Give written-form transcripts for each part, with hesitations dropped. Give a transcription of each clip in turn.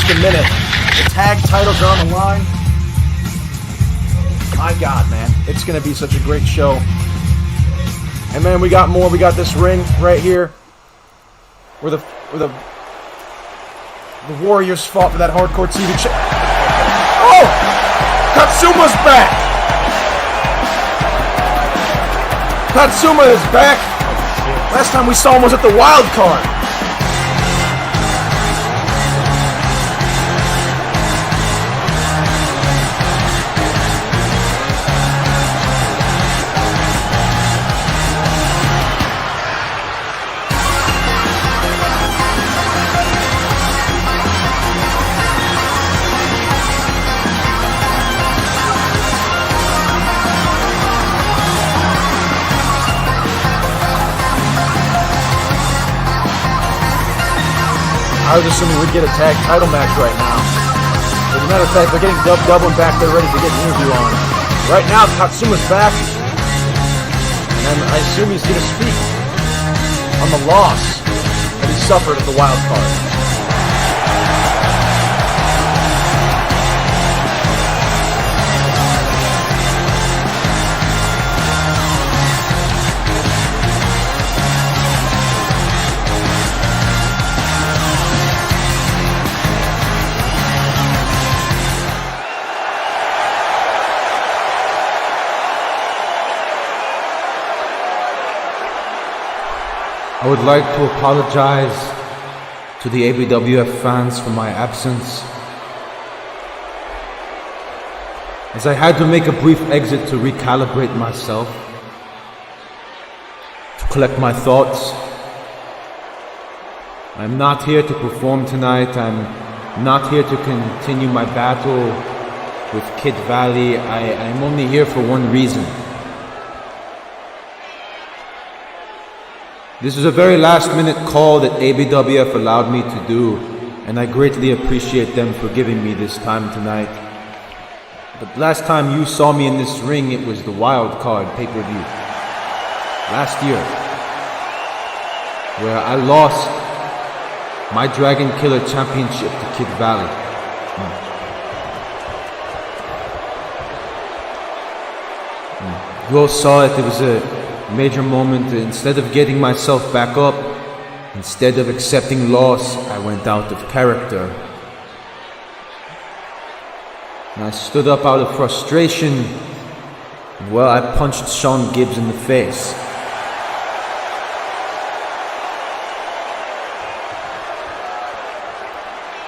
just a minute. The tag titles are on the line. My God, man. It's going to be such a great show. And man, we got more. We got this ring right here where the Warriors fought for that hardcore TV show. Oh! KATSUMA's back! KATSUMA is back! Last time we saw him was at the wild card. I was assuming we'd get a tag title match right now. As a matter of fact, they're getting Dublin back there ready to get an interview on. Right now, KATSUMA's back. And I assume he's going to speak on the loss that he suffered at the wild card. I would like to apologize to the ABWF fans for my absence, as I had to make a brief exit to recalibrate myself, to collect my thoughts. I'm not here to perform tonight. I'm not here to continue my battle with Kid Valley. I'm only here for one reason. This is a very last-minute call that ABWF allowed me to do, and I greatly appreciate them for giving me this time tonight. But last time you saw me in this ring, it was the Wild Card pay-per-view. Last year, where I lost my Dragon Killer Championship to Kid Valley. You all saw it. It was a major moment. Instead of getting myself back up, instead of accepting loss, I went out of character. And I stood up out of frustration, and well, I punched Sean Gibbs in the face.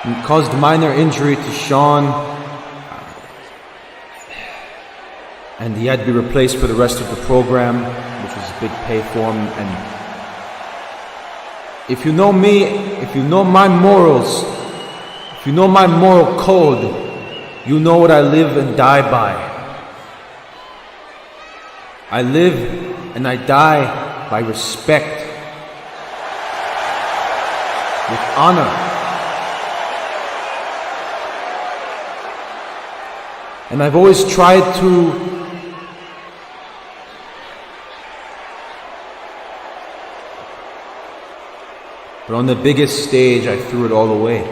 And caused minor injury to Sean, and he had to be replaced for the rest of the program, which was a big pay for him. And if you know me, if you know my morals, if you know my moral code, you know what I live and die by. I live and I die by respect, with honor. And I've always tried to but on the biggest stage, I threw it all away.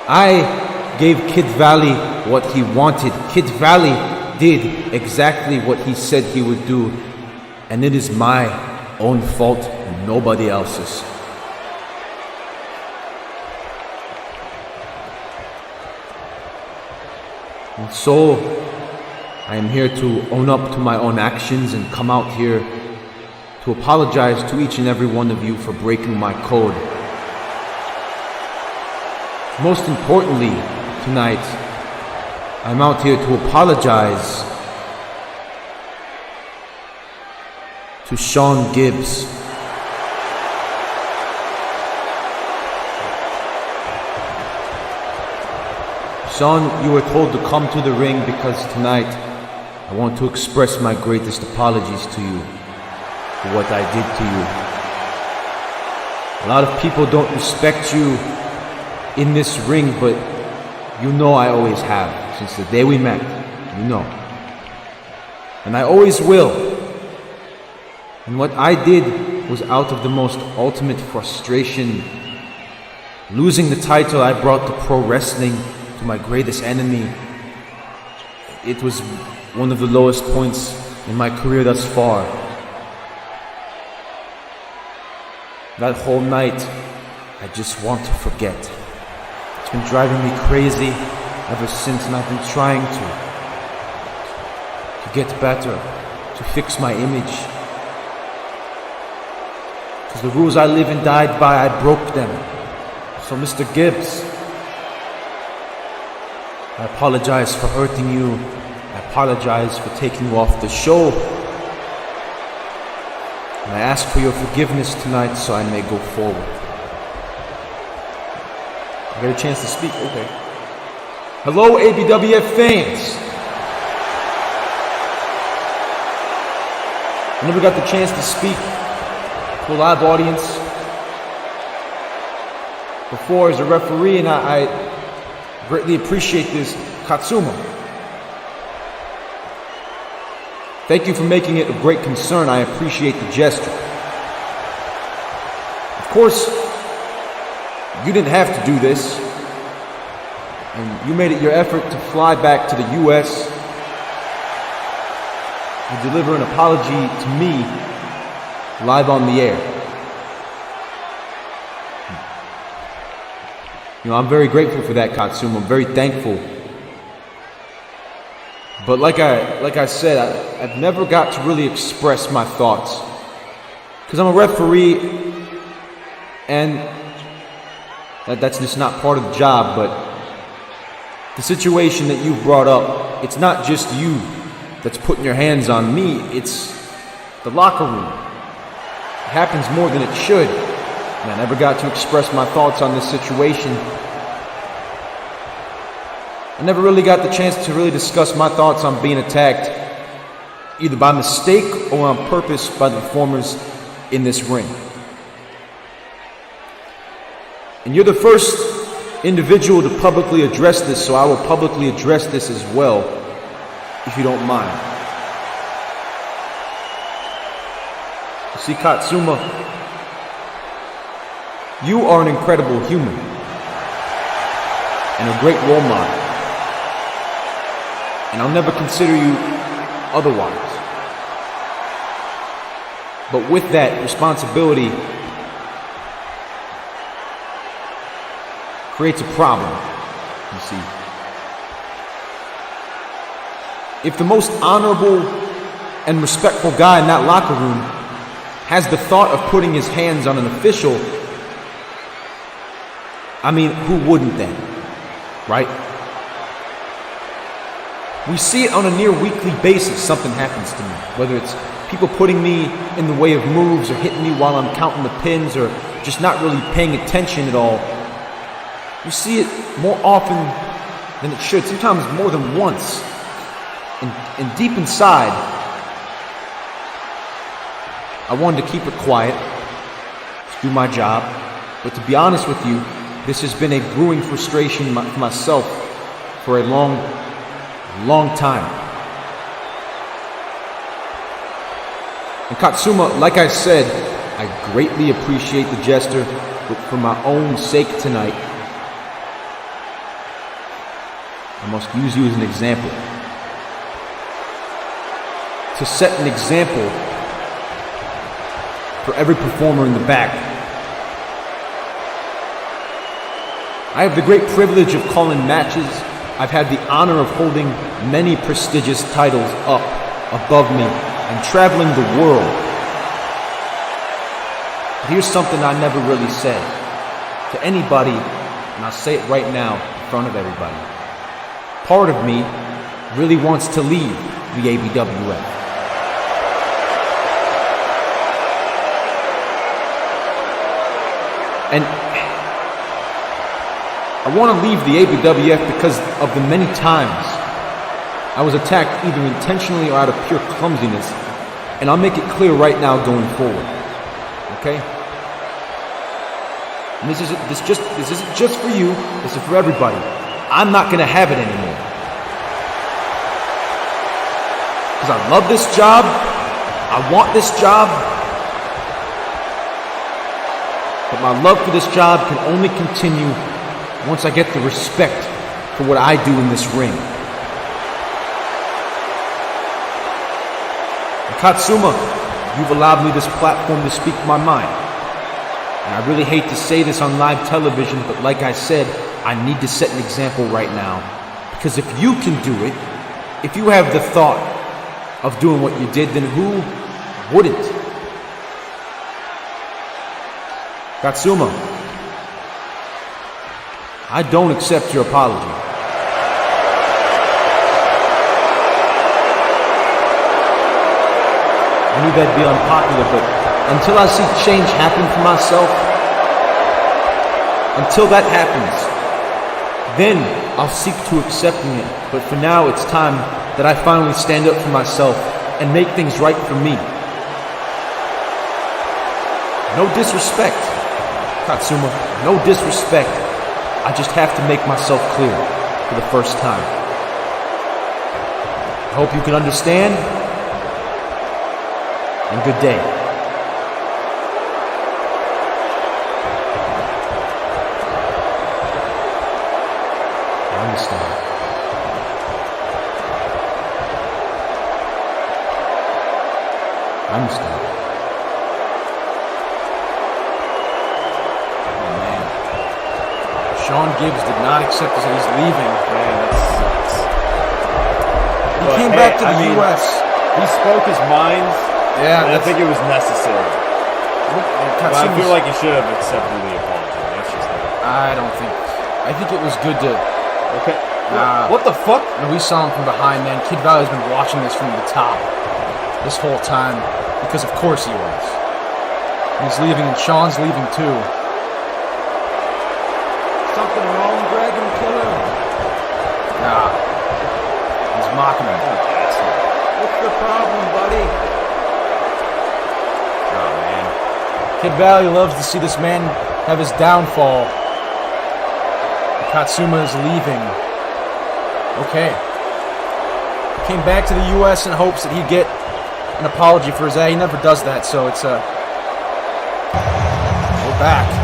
I gave Kid Valley what he wanted. Kid Valley did exactly what he said he would do. And it is my own fault and nobody else's. And so, I am here to own up to my own actions and come out here to apologize to each and every one of you for breaking my code. Most importantly, tonight, I'm out here to apologize to Sean Gibbs. Sean, you were told to come to the ring because tonight I want to express my greatest apologies to you for what I did to you. A lot of people don't respect you in this ring, but you know I always have. Since the day we met, you know. And I always will. And what I did was out of the most ultimate frustration Losing the title I brought to pro wrestling to my greatest enemy, it was one of the lowest points in my career thus far. That whole night, I just want to forget. It's been driving me crazy ever since, and I've been trying to get better, to fix my image. Because the rules I live and died by, I broke them. So Mr. Gibbs, I apologize for hurting you. I apologize for taking you off the show. And I ask for your forgiveness tonight so I may go forward. I get a chance to speak? Okay. Hello, ABWF fans. I never got the chance to speak to a live audience before as a referee, and I greatly appreciate this. KATSUMA, thank you for making it a great concern. I appreciate the gesture. Of course, you didn't have to do this, and you made it your effort to fly back to the US and deliver an apology to me live on the air. You know, I'm very grateful for that, KATSUMA. I'm very thankful. But like I said, I've never got to really express my thoughts. Because I'm a referee, and that's just not part of the job, but the situation that you've brought up, it's not just you that's putting your hands on me, it's the locker room. It happens more than it should. And I never got to express my thoughts on this situation. I never really got the chance to really discuss my thoughts on being attacked, either by mistake or on purpose by the performers in this ring. And you're the first individual to publicly address this, so I will publicly address this as well, if you don't mind. You see, KATSUMA, you are an incredible human and a great role model. And I'll never consider you otherwise. But with that responsibility creates a problem, you see. If the most honorable and respectful guy in that locker room has the thought of putting his hands on an official, I mean, who wouldn't then, right? We see it on a near weekly basis. Something happens to me, whether it's people putting me in the way of moves or hitting me while I'm counting the pins or just not really paying attention at all. We see it more often than it should, sometimes more than once. And deep inside, I wanted to keep it quiet, to do my job, but to be honest with you, this has been a brewing frustration for myself for a long time. And KATSUMA, like I said, I greatly appreciate the gesture, but for my own sake tonight, I must use you as an example. To set an example for every performer in the back. I have the great privilege of calling matches. I've had the honor of holding many prestigious titles up above me and traveling the world. But here's something I never really said to anybody, and I'll say it right now in front of everybody. Part of me really wants to leave the ABWF. And I want to leave the ABWF because of the many times I was attacked either intentionally or out of pure clumsiness. And I'll make it clear right now going forward. Okay? And this isn't just for you, this is for everybody. I'm not going to have it anymore. Because I love this job. I want this job. But my love for this job can only continue once I get the respect for what I do in this ring. And Katsuma, you've allowed me this platform to speak my mind. And I really hate to say this on live television, but like I said, I need to set an example right now. Because if you can do it, if you have the thought of doing what you did, then who wouldn't? Katsuma, I don't accept your apology. I knew that'd be unpopular, but until I see change happen for myself, until that happens, then I'll seek to accepting it. But for now, it's time that I finally stand up for myself and make things right for me. No disrespect, Katsuma, no disrespect. I just have to make myself clear for the first time. I hope you can understand, and good day. I understand. I understand. Oh man. Sean Gibbs did not accept this and he's leaving. Man, that sucks. He But came hey, back to the I mean, US. He spoke his mind, Yeah, and I think it was necessary. But I feel like he should have accepted the apology. That's just me. I think it was good to. Okay. Nah. What the fuck? And we saw him from behind, man. Kid Valley's been watching this from the top this whole time because, of course, he was. And he's leaving, and Sean's leaving too. Something wrong, Dragon Killer? Nah, he's mocking him. What's the problem, buddy? Oh man, Kid Valley loves to see this man have his downfall. Katsuma is leaving. Okay. Came back to the U.S. in hopes that he'd get an apology for his A. He never does that, so it's we're back.